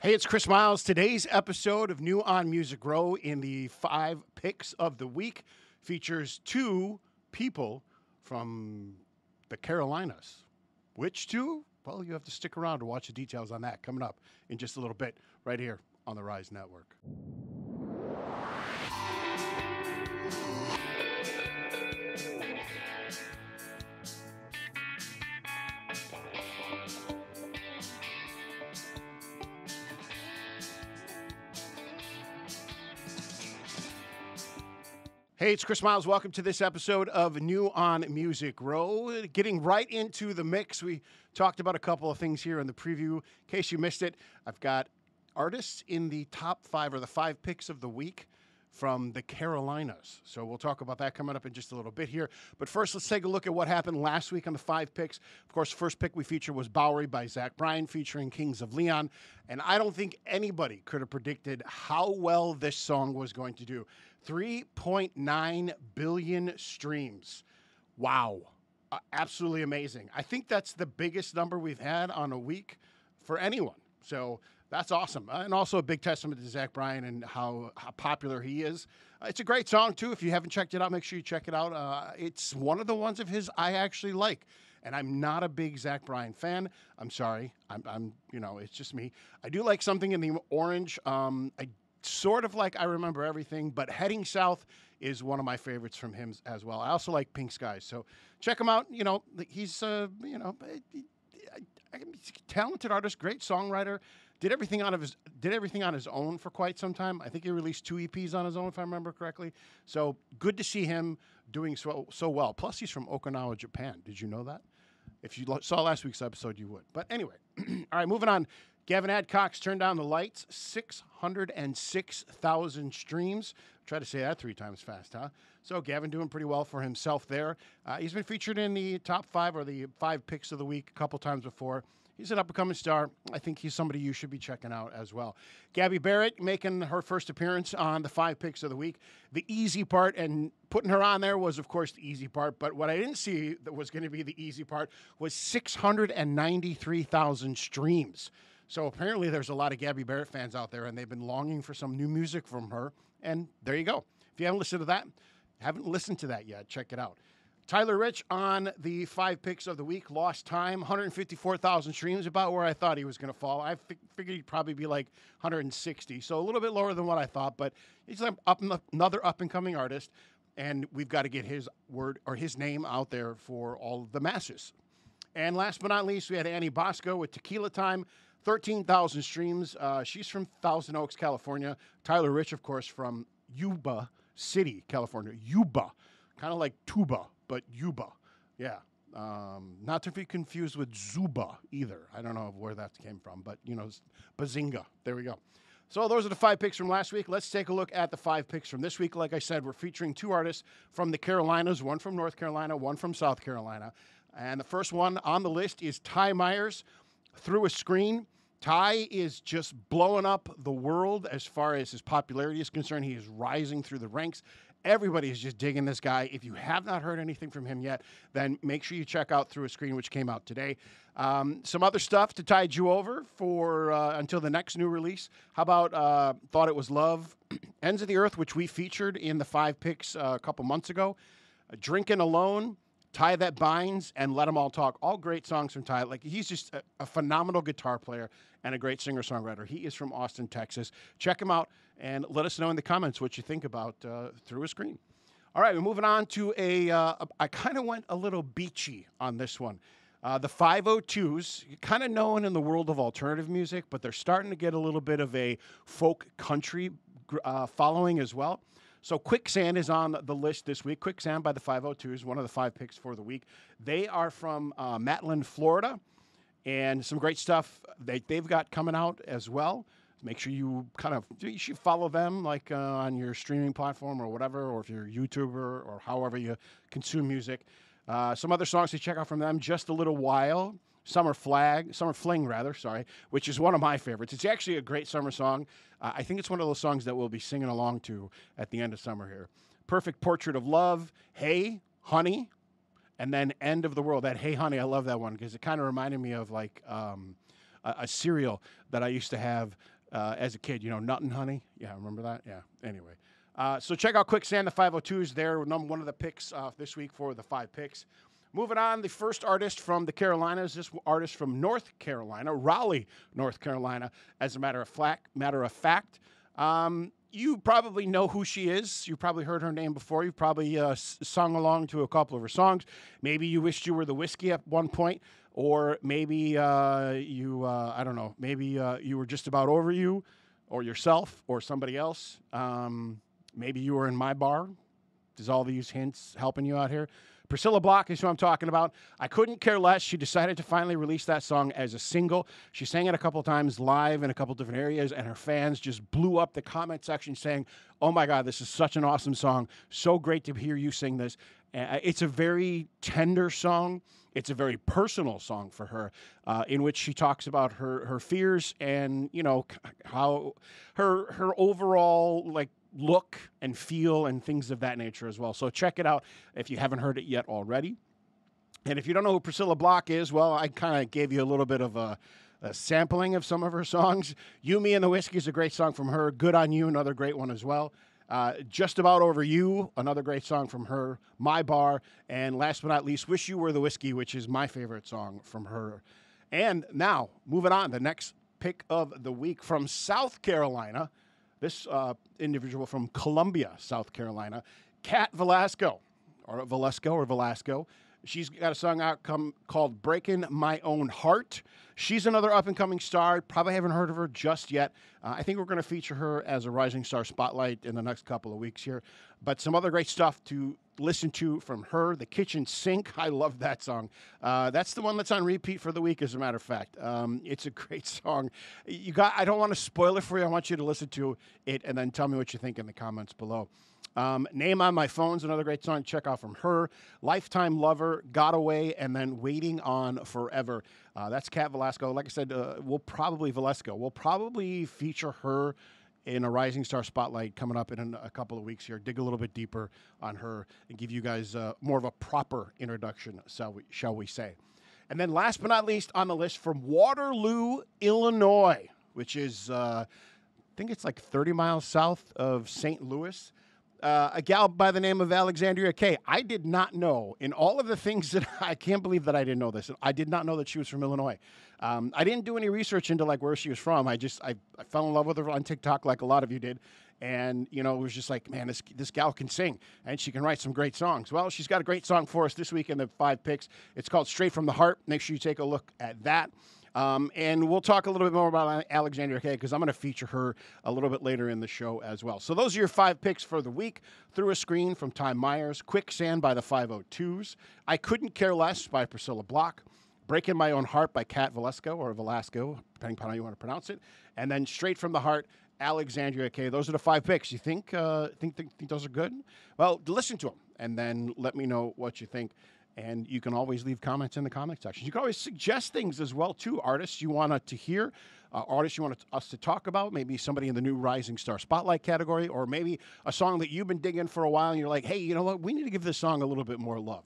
Hey, it's Chris Miles. Today's episode of New on Music Row in the 5 Picks of the Week features two people from the Carolinas. Which two? Well, you have to stick around to watch the details on that coming up in just a little bit right here on the Rise Network. Hey, it's Chris Miles. Welcome to this episode of New on Music Row. Getting right into the mix, we talked about a couple of things here in the preview. In case you missed it, I've got artists in the top 5 or the 5 picks of the week from the Carolinas. So we'll talk about that coming up in just a little bit here. But first, let's take a look at what happened last week on the 5 picks. Of course, the first pick we featured was Bowery by Zach Bryan featuring Kings of Leon. And I don't think anybody could have predicted how well this song was going to do. 3.9 billion streams. Wow. Absolutely amazing. I think that's the biggest number we've had on a week for anyone. So that's awesome. And also a big testament to Zach Bryan and how popular he is. It's a great song, too. If you haven't checked it out, make sure you check it out. It's one of the ones of his I actually like. And I'm not a big Zach Bryan fan. I'm sorry. I'm it's just me. I do like Something in the Orange. I sort of like I Remember Everything, but Heading South is one of my favorites from him as well. I also like Pink Skies. So check him out. He's, a talented artist, great songwriter. Did everything on his own for quite some time. I think he released 2 EPs on his own, if I remember correctly. So good to see him doing so well. Plus, he's from Okinawa, Japan. Did you know that? If you saw last week's episode, you would. But anyway, all right, moving on. Gavin Adcock's Turn Down the Lights, 606,000 streams. Try to say that 3 times fast, huh? So Gavin doing pretty well for himself there. He's been featured in the top 5 or the 5 picks of the week a couple times before. He's an up-and-coming star. I think he's somebody you should be checking out as well. Gabby Barrett making her first appearance on the 5 picks of the week. The easy part, and putting her on there was, of course, the easy part. But what I didn't see that was going to be the easy part was 693,000 streams. So apparently there's a lot of Gabby Barrett fans out there, and they've been longing for some new music from her. And there you go. If you haven't listened to that yet, check it out. Tyler Rich on the 5 picks of the week, Lost Time, 154,000 streams, about where I thought he was going to fall. I figured he'd probably be like 160, so a little bit lower than what I thought, but he's another up-and-coming artist, and we've got to get his word or his name out there for all of the masses. And last but not least, we had Annie Bosco with Tequila Time, 13,000 streams. She's from Thousand Oaks, California. Tyler Rich, of course, from Yuba City, California. Yuba, kind of like tuba, but Yuba. Yeah. Not to be confused with Zuba either. I don't know where that came from, but, Bazinga. There we go. So those are the 5 picks from last week. Let's take a look at the 5 picks from this week. Like I said, we're featuring 2 artists from the Carolinas, one from North Carolina, one from South Carolina. And the first one on the list is Ty Myers, Through a Screen. Ty is just blowing up the world as far as his popularity is concerned. He is rising through the ranks. Everybody is just digging this guy. If you have not heard anything from him yet, then make sure you check out Through a Screen, which came out today. Some other stuff to tide you over for until the next new release. How about Thought It Was Love, Ends of the Earth, which we featured in the 5 picks a couple months ago. Drinking Alone, Tie That Binds, and Let 'Em All Talk. All great songs from Ty. Like, he's just a phenomenal guitar player and a great singer-songwriter. He is from Austin, Texas. Check him out and let us know in the comments what you think about Through a Screen. All right, we're moving on to I kind of went a little beachy on this one. The 502's, kind of known in the world of alternative music, but they're starting to get a little bit of a folk country following as well. So Quicksand is on the list this week. Quicksand by the 502's, one of the 5 picks for the week. They are from Matlin, Florida, and some great stuff they've got coming out as well. Make sure you should follow them like on your streaming platform or whatever, or if you're a YouTuber or however you consume music. Some other songs to check out from them, Just a Little While, Summer Fling, which is one of my favorites. It's actually a great summer song. I think it's one of those songs that we'll be singing along to at the end of summer here. Perfect Portrait of Love, Hey, Honey, and then End of the World. That Hey, Honey, I love that one because it kind of reminded me of like a cereal that I used to have as a kid. You know, Nuttin' Honey? Yeah, remember that? Yeah, anyway. So check out Quicksand, the 502's. They're one of the picks this week for the 5 picks. Moving on, the first artist from the Carolinas, this artist from North Carolina, Raleigh, North Carolina, as a matter of fact. You probably know who she is. You've probably heard her name before. You've probably sung along to a couple of her songs. Maybe you wished you were the whiskey at one point, or maybe I don't know, maybe you were just about over you, or yourself, or somebody else. Maybe you were in my bar. Does all these hints helping you out here? Priscilla Block is who I'm talking about. I couldn't care less. She decided to finally release that song as a single. She sang it a couple of times live in a couple of different areas, and her fans just blew up the comment section saying, oh my God, this is such an awesome song. So great to hear you sing this. It's a very tender song. It's a very personal song for her, in which she talks about her fears and, you know, how her overall, like, look and feel and things of that nature as well. So check it out if you haven't heard it yet already. And if you don't know who Priscilla Block is, well, I kind of gave you a little bit of a sampling of some of her songs. You, Me, and the Whiskey is a great song from her. Good on You, another great one as well. Just About Over You, another great song from her. My Bar, and last but not least, Wish You Were the Whiskey, which is my favorite song from her. And now, moving on, the next pick of the week from South Carolina. This individual from Columbia, South Carolina, Kat Velasco. She's got a song out called Breaking My Own Heart. She's another up-and-coming star. Probably haven't heard of her just yet. I think we're going to feature her as a Rising Star Spotlight in the next couple of weeks here. But some other great stuff to listen to from her. The Kitchen Sink. I love that song. That's the one that's on repeat for the week, as a matter of fact. It's a great song. I don't want to spoil it for you. I want you to listen to it and then tell me what you think in the comments below. Name on My Phone's another great song to check out from her. Lifetime Lover, Got Away, and then Waiting on Forever. That's Kat Velasco. Like I said, we'll probably feature her in a Rising Star Spotlight coming up in a couple of weeks here. Dig a little bit deeper on her and give you guys more of a proper introduction, shall we say. And then last but not least on the list, from Waterloo, Illinois, which is, I think it's like 30 miles south of St. Louis. A gal by the name of Alexandria Kay. I did not know, in all of the things that I can't believe that I didn't know this. I did not know that she was from Illinois. I didn't do any research into like where she was from. I fell in love with her on TikTok like a lot of you did. And, you know, it was just like, man, this gal can sing and she can write some great songs. Well, she's got a great song for us this week in the 5 picks. It's called Straight from the Heart. Make sure you take a look at that. And we'll talk a little bit more about Alexandria Kay because I'm going to feature her a little bit later in the show as well. So those are your 5 picks for the week. Through a Screen from Ty Myers, Quicksand by the 502's, I Couldn't Care Less by Priscilla Block, Breaking My Own Heart by Kat Velasco, or Velasco, depending upon how you want to pronounce it, and then Straight from the Heart, Alexandria Kay. Those are the 5 picks. You think those are good? Well, listen to them and then let me know what you think. And you can always leave comments in the comment section. You can always suggest things as well, too. Artists you want to hear, artists you want us to talk about, maybe somebody in the new Rising Star Spotlight category, or maybe a song that you've been digging for a while and you're like, hey, you know what? We need to give this song a little bit more love.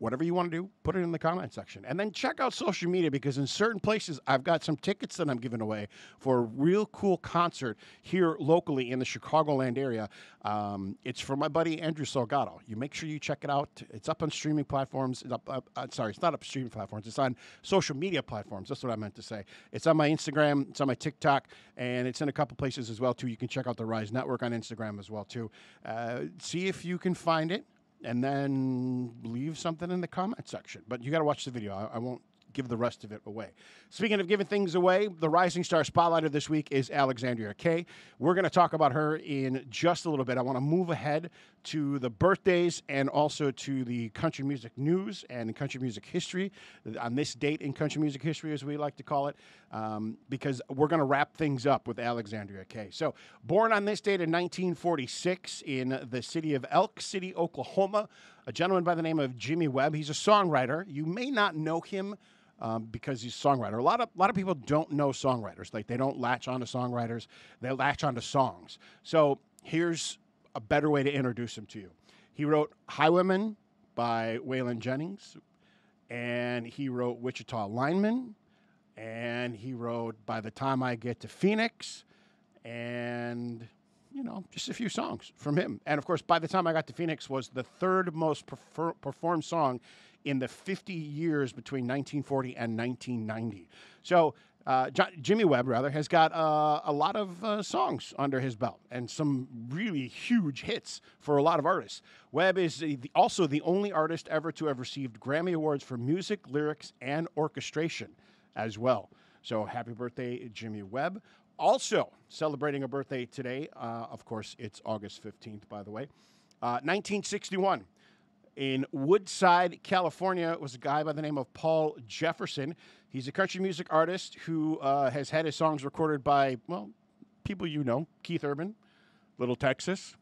Whatever you want to do, put it in the comment section. And then check out social media because in certain places, I've got some tickets that I'm giving away for a real cool concert here locally in the Chicagoland area. It's from my buddy Andrew Salgado. You make sure you check it out. It's up on streaming platforms. It's not up streaming platforms. It's on social media platforms. That's what I meant to say. It's on my Instagram. It's on my TikTok. And it's in a couple places as well, too. You can check out the Rise Network on Instagram as well, too. See if you can find it. And then leave something in the comment section. But you got to watch the video. I won't give the rest of it away. Speaking of giving things away, the Rising Star Spotlighter this week is Alexandria Kay. We're going to talk about her in just a little bit. I want to move ahead to the birthdays and also to the country music news and country music history on this date in country music history, as we like to call it, because we're going to wrap things up with Alexandria Kay. So, born on this date in 1946 in the city of Elk City, Oklahoma, a gentleman by the name of Jimmy Webb. He's a songwriter. You may not know him because he's a songwriter. A lot of people don't know songwriters. Like, they don't latch on to songwriters. They latch on to songs. So here's a better way to introduce him to you. He wrote Highwayman by Waylon Jennings, and he wrote Wichita Lineman, And he wrote By the Time I Get to Phoenix, and, just a few songs from him. And, of course, By the Time I Got to Phoenix was the third most performed song in the 50 years between 1940 and 1990. So Jimmy Webb, has got a lot of songs under his belt and some really huge hits for a lot of artists. Webb is also the only artist ever to have received Grammy Awards for music, lyrics, and orchestration as well. So happy birthday, Jimmy Webb. Also celebrating a birthday today, of course, it's August 15th, by the way. 1961. In Woodside, California, was a guy by the name of Paul Jefferson. He's a country music artist who has had his songs recorded by, people Keith Urban, Little Texas,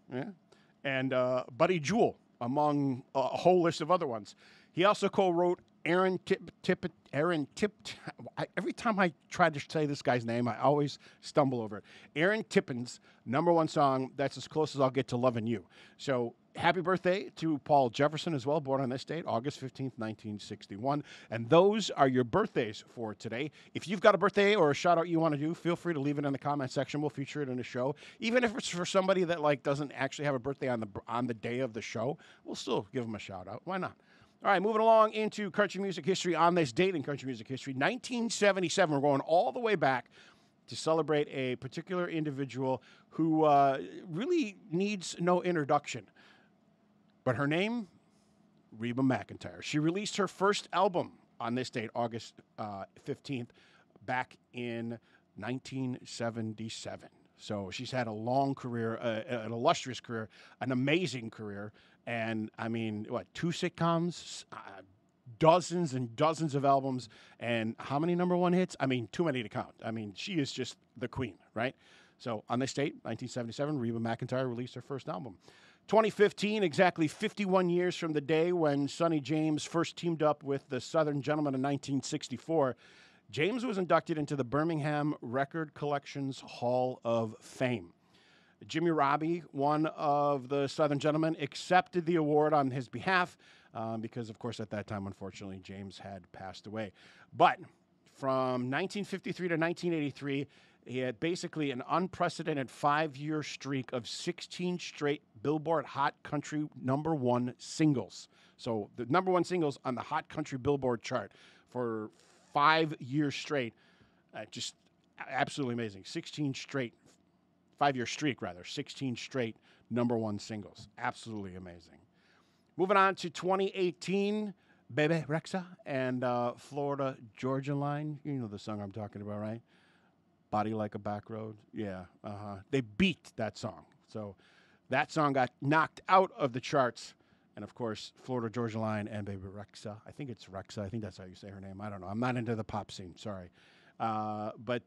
and Buddy Jewell, among a whole list of other ones. He also co-wrote Every time I try to say this guy's name, I always stumble over it. Aaron Tippin's #1 song, that's as close as I'll get to Lovin' You. So happy birthday to Paul Jefferson as well, born on this date, August 15th, 1961. And those are your birthdays for today. If you've got a birthday or a shout-out you want to do, feel free to leave it in the comment section. We'll feature it in the show. Even if it's for somebody that doesn't actually have a birthday on the day of the show, we'll still give them a shout-out. Why not? All right, moving along into country music history on this date in country music history, 1977. We're going all the way back to celebrate a particular individual who really needs no introduction. But her name, Reba McEntire. She released her first album on this date, August 15th, back in 1977. So she's had a long career, an illustrious career, an amazing career. And, 2 sitcoms, dozens and dozens of albums, and how many #1 hits? Too many to count. She is just the queen, right? So on this date, 1977, Reba McEntire released her first album. 2015, exactly 51 years from the day when Sonny James first teamed up with the Southern Gentlemen in 1964, James was inducted into the Birmingham Record Collections Hall of Fame. Jimmy Robbie, one of the Southern Gentlemen, accepted the award on his behalf because, of course, at that time, unfortunately, James had passed away. But from 1953 to 1983, he had basically an unprecedented 5-year streak of 16 straight Billboard Hot Country #1 singles. So the #1 singles on the Hot Country Billboard chart for 5 years straight. Just absolutely amazing. 5-year streak, 16 straight #1 singles. Absolutely amazing. Moving on to 2018, Bebe Rexha and Florida Georgia Line. You know the song I'm talking about, right? Body Like a Back Road. Yeah, They beat that song. So that song got knocked out of the charts. And, of course, Florida Georgia Line and Bebe Rexha. I think it's Rexha. I think that's how you say her name. I don't know. I'm not into the pop scene. Sorry. But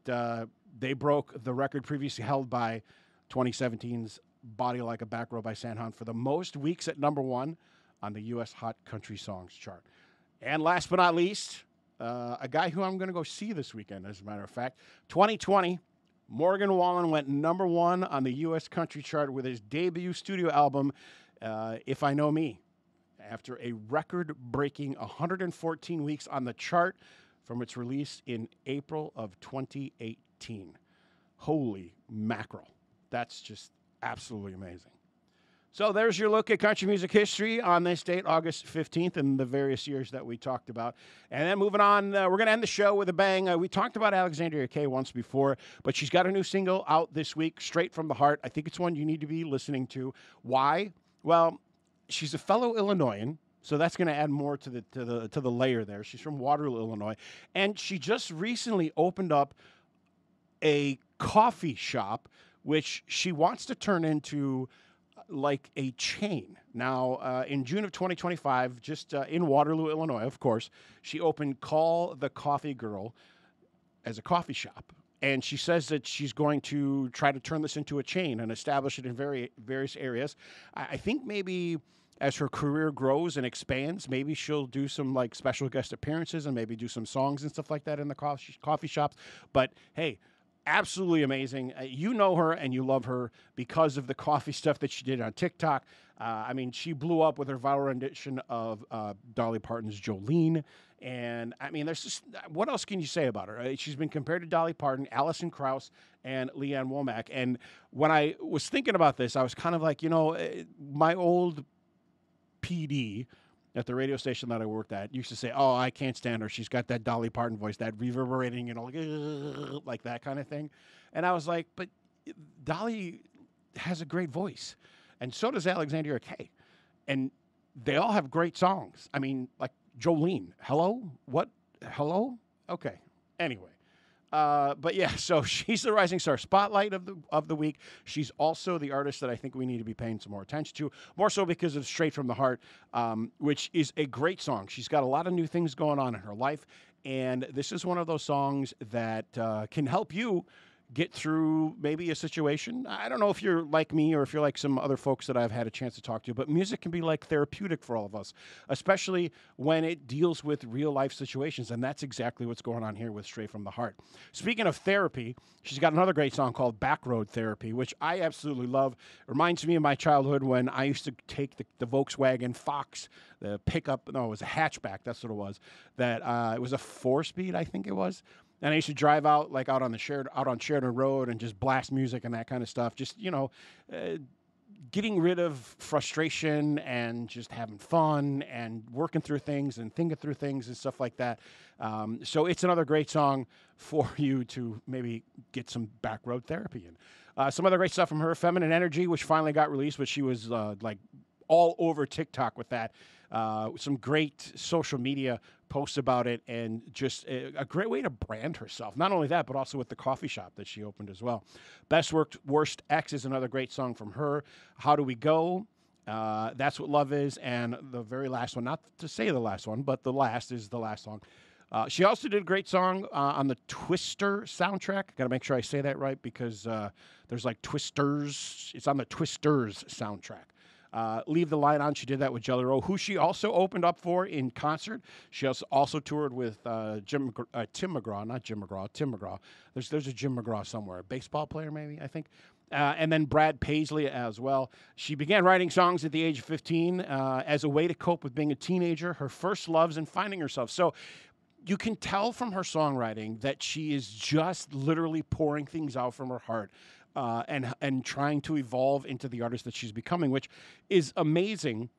they broke the record previously held by 2017's Body Like a Back Road by Sanhan for the most weeks at #1 on the U.S. Hot Country Songs chart. And last but not least, a guy who I'm going to go see this weekend, as a matter of fact. 2020, Morgan Wallen went #1 on the U.S. Country chart with his debut studio album, If I Know Me, after a record-breaking 114 weeks on the chart from its release in April of 2018. Holy mackerel. That's just absolutely amazing. So there's your look at country music history on this date, August 15th, and the various years that we talked about. And then moving on, we're going to end the show with a bang. We talked about Alexandria Kay once before, but she's got a new single out this week, Straight from the Heart. I think it's one you need to be listening to. Why? Well, she's a fellow Illinoisan, so that's going to add more to the layer there. She's from Waterloo, Illinois, and she just recently opened up a coffee shop, which she wants to turn into like a chain. Now, in June of 2025, just in Waterloo, Illinois, of course, she opened Call the Coffee Girl as a coffee shop. And she says that she's going to try to turn this into a chain and establish it in various areas. I think maybe as her career grows and expands, maybe she'll do some like special guest appearances and maybe do some songs and stuff like that in the coffee shops. But hey, absolutely amazing. You know her and you love her because of the coffee stuff that she did on TikTok. She blew up with her viral rendition of Dolly Parton's Jolene. And I mean, there's just what else can you say about her? She's been compared to Dolly Parton, Alison Krauss, and Leanne Womack. And when I was thinking about this, I was kind of like, my old PD at the radio station that I worked at used to say, "Oh, I can't stand her. She's got that Dolly Parton voice, that reverberating, like that kind of thing." And I was like, "But Dolly has a great voice, and so does Alexandria Kay, and they all have great songs. I mean, like Jolene. Hello, what? Hello? Okay. Anyway." But yeah, so she's the Rising Star Spotlight of the week. She's also the artist that I think we need to be paying some more attention to, more so because of Straight from the Heart, which is a great song. She's got a lot of new things going on in her life, and this is one of those songs that can help you get through maybe a situation. I don't know if you're like me or if you're like some other folks that I've had a chance to talk to, but music can be like therapeutic for all of us, especially when it deals with real life situations. And that's exactly what's going on here with Straight from the Heart. Speaking of therapy, she's got another great song called Backroad Therapy, which I absolutely love. It reminds me of my childhood when I used to take the Volkswagen Fox, the pickup. No, it was a hatchback. That's what it was. It was a 4-speed, I think it was. And I used to drive out on Sheridan Road and just blast music and that kind of stuff. Just, getting rid of frustration and just having fun and working through things and thinking through things and stuff like that. So it's another great song for you to maybe get some back road therapy in. Some other great stuff from her, Feminine Energy, which finally got released, but she was all over TikTok with that. Some great social media posts about it, and just a great way to brand herself. Not only that, but also with the coffee shop that she opened as well. Best Worst Ex is another great song from her. How Do We Go? That's What Love Is. And the very last one, not to say the last one, but the last is the last song. She also did a great song on the Twister soundtrack. Got to make sure I say that right because there's like Twisters. It's on the Twisters soundtrack. Leave the Light On. She did that with Jelly Roll, who she also opened up for in concert. She also toured with Tim McGraw. There's a Jim McGraw somewhere, a baseball player maybe, I think. And then Brad Paisley as well. She began writing songs at the age of 15 as a way to cope with being a teenager, her first loves, and finding herself. So you can tell from her songwriting that she is just literally pouring things out from her heart. And trying to evolve into the artist that she's becoming, which is amazing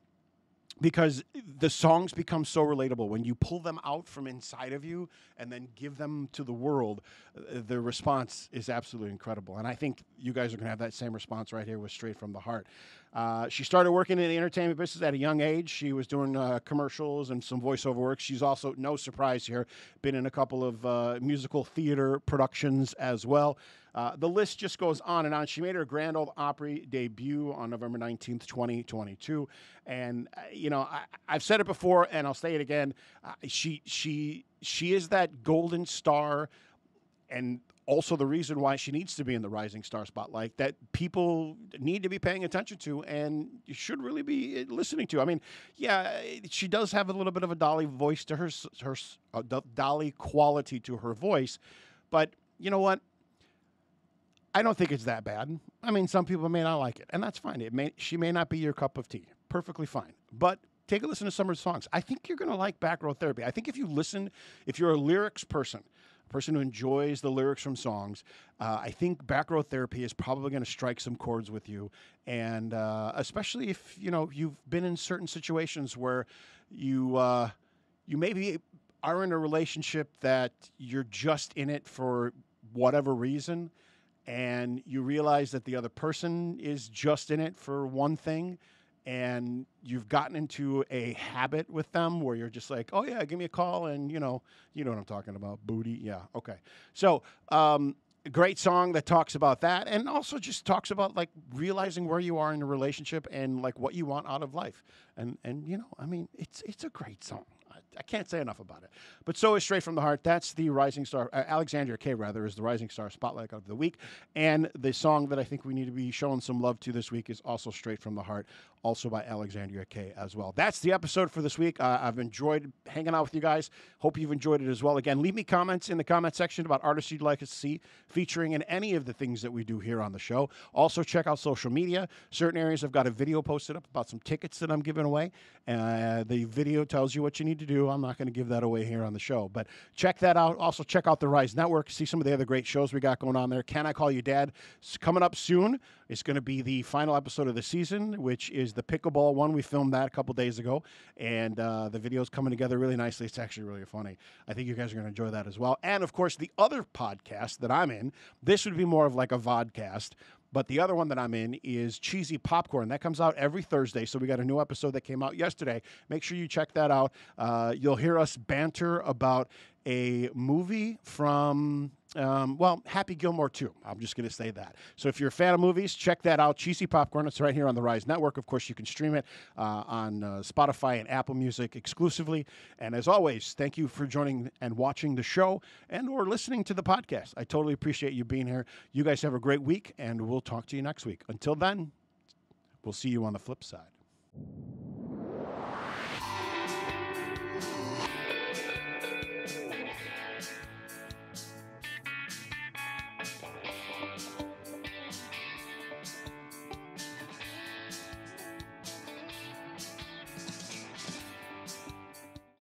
because the songs become so relatable. When you pull them out from inside of you and then give them to the world, the response is absolutely incredible. And I think you guys are going to have that same response right here with Straight from the Heart. She started working in the entertainment business at a young age. She was doing commercials and some voiceover work. She's also, no surprise here, been in a couple of musical theater productions as well. The list just goes on and on. She made her Grand Ole Opry debut on November 19th, 2022. And, I've said it before and I'll say it again. She is that golden star, and also the reason why she needs to be in the Rising Star Spotlight that people need to be paying attention to and you should really be listening to. I mean, yeah, she does have a little bit of a Dolly voice to her Dolly quality to her voice, but you know what? I don't think it's that bad. I mean, some people may not like it, and that's fine. She may not be your cup of tea. Perfectly fine. But take a listen to some of her songs. I think you're going to like Back Row Therapy. I think if you're a lyrics person, a person who enjoys the lyrics from songs, I think Back Row Therapy is probably going to strike some chords with you. And especially if, you've been in certain situations where you maybe are in a relationship that you're just in it for whatever reason, and you realize that the other person is just in it for one thing, and you've gotten into a habit with them where you're just like, oh yeah, give me a call, and you know what I'm talking about, booty. Yeah, okay. So a great song that talks about that, and also just talks about like realizing where you are in a relationship and like what you want out of life. And I mean, it's a great song. I can't say enough about it. But so is Straight from the Heart. That's the Rising Star, Alexandria Kay, rather, is the Rising Star Spotlight of the week. And the song that I think we need to be showing some love to this week is also Straight from the Heart, also by Alexandria Kay as well. That's the episode for this week. I've enjoyed hanging out with you guys. Hope you've enjoyed it as well. Again, leave me comments in the comment section about artists you'd like us to see featuring in any of the things that we do here on the show. Also, check out social media. Certain areas I've got a video posted up about some tickets that I'm giving away. The video tells you what you need to do. too. I'm not going to give that away here on the show, but check that out. Also, check out the Rise Network. See some of the other great shows we got going on there. Can I Call You Dad? It's coming up soon. It's going to be the final episode of the season, which is the pickleball one. We filmed that a couple days ago, and the video's coming together really nicely. It's actually really funny. I think you guys are going to enjoy that as well. And, of course, the other podcast that I'm in, this would be more of like a vodcast, but the other one that I'm in is Cheesy Popcorn. That comes out every Thursday, so we got a new episode that came out yesterday. Make sure you check that out. You'll hear us banter about a movie from, Happy Gilmore 2. I'm just going to say that. So if you're a fan of movies, check that out. Cheesy Popcorn. It's right here on the Rise Network. Of course, you can stream it on Spotify and Apple Music exclusively. And as always, thank you for joining and watching the show and or listening to the podcast. I totally appreciate you being here. You guys have a great week, and we'll talk to you next week. Until then, we'll see you on the flip side.